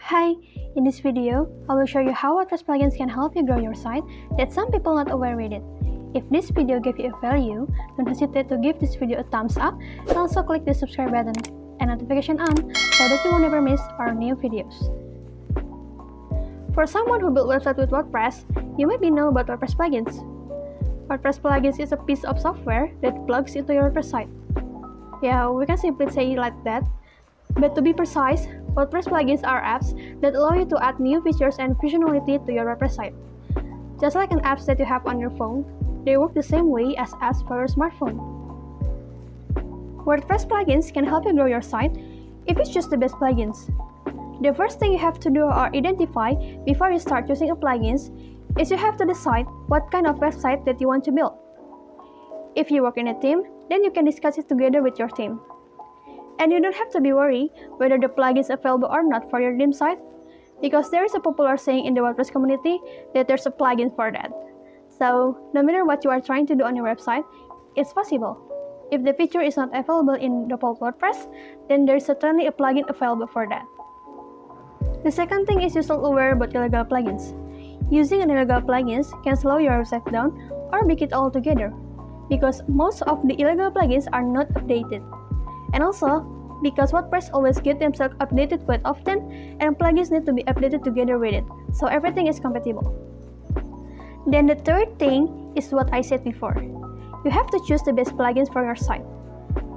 Hi, in this video, I will show you how WordPress plugins can help you grow your site that some people not aware with it. If this video gave you a value, don't hesitate to give this video a thumbs up and also click the subscribe button and notification on so that you will never miss our new videos. For someone who built website with WordPress, you maybe know about WordPress plugins. WordPress plugins is a piece of software that plugs into your WordPress site. Yeah, we can simply say it like that. But to be precise, WordPress plugins are apps that allow you to add new features and functionality to your WordPress site. Just like an apps that you have on your phone, they work the same way as apps for your smartphone. WordPress plugins can help you grow your site if you choose the best plugins. The first thing you have to do or identify before you start using a plugins is you have to decide what kind of website that you want to build. If you work in a team, then you can discuss it together with your team. And you don't have to be worried whether the plugin is available or not for your dream site, because there is a popular saying in the WordPress community that there's a plugin for that. So, no matter what you are trying to do on your website, it's possible. If the feature is not available in default WordPress, then there is certainly a plugin available for that. The second thing is you should be aware about illegal plugins. Using an illegal plugins can slow your website down or break it all together, because most of the illegal plugins are not updated. And also, because WordPress always gets themselves updated quite often, and plugins need to be updated together with it, so everything is compatible. Then the third thing is what I said before. You have to choose the best plugins for your site.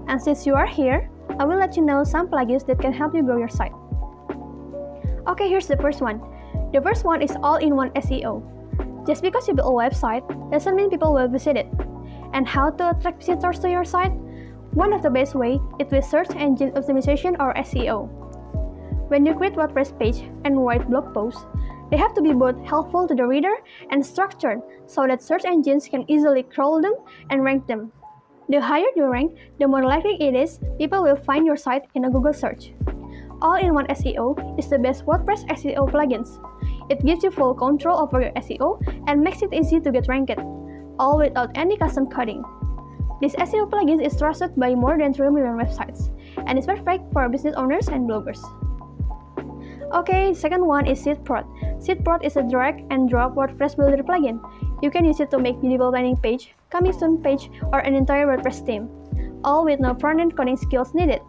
And since you are here, I will let you know some plugins that can help you grow your site. Okay, here's the first one. The first one is all-in-one SEO. Just because you build a website doesn't mean people will visit it. And how to attract visitors to your site? One of the best ways is with search engine optimization or SEO. When you create WordPress page and write blog posts, they have to be both helpful to the reader and structured so that search engines can easily crawl them and rank them. The higher you rank, the more likely it is people will find your site in a Google search. All-in-one SEO is the best WordPress SEO plugins. It gives you full control over your SEO and makes it easy to get ranked, all without any custom coding. This SEO plugin is trusted by more than 3 million websites and is perfect for business owners and bloggers. Okay, second one is SiteProt. SiteProt is a drag and drop WordPress builder plugin. You can use it to make beautiful landing page, coming soon page, or an entire WordPress theme, all with no front-end coding skills needed.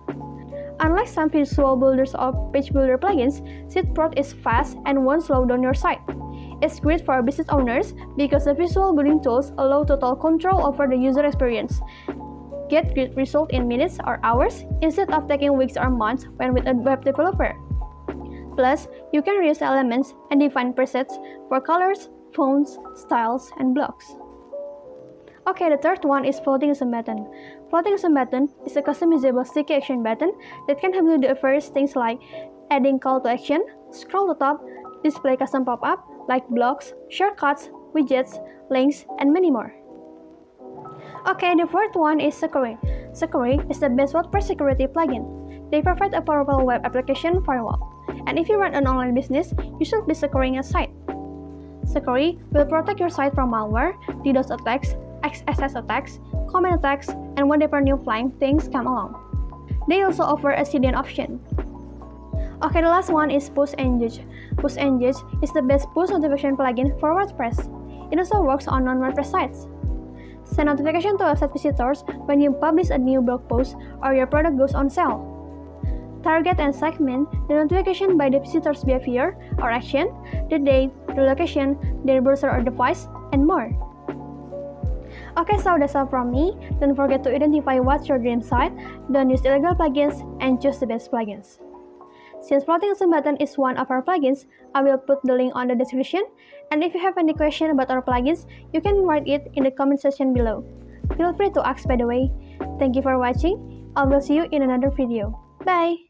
Unlike some visual builders or page builder plugins, SiteProt is fast and won't slow down your site. It's great for business owners because the visual building tools allow total control over the user experience. Get great results in minutes or hours instead of taking weeks or months when with a web developer. Plus, you can reuse elements and define presets for colors, fonts, styles, and blocks. Okay, the third one is Floating as a Button. Floating as a Button is a customizable sticky action button that can help you do various things like adding call to action, scroll to top, display custom pop-up like blocks, shortcuts, widgets, links, and many more. Okay, the fourth one is Sucuri. Sucuri is the best WordPress security plugin. They provide a powerful web application firewall. And if you run an online business, you should be securing your site. Sucuri will protect your site from malware, DDoS attacks, XSS attacks, comment attacks, and whatever new flying things come along. They also offer a CDN option. Okay, the last one is Push Engage. Push Engage is the best push notification plugin for WordPress. It also works on non-WordPress sites. Send notification to website visitors when you publish a new blog post or your product goes on sale. Target and segment the notification by the visitor's behavior or action, the date, the location, their browser or device, and more. Okay, so that's all from me. Don't forget to identify what's your dream site, don't use illegal plugins, and choose the best plugins. Since Floating as a Button is one of our plugins, I will put the link on the description, and if you have any question about our plugins, you can write it in the comment section below. Feel free to ask by the way. Thank you for watching. I will see you in another video. Bye!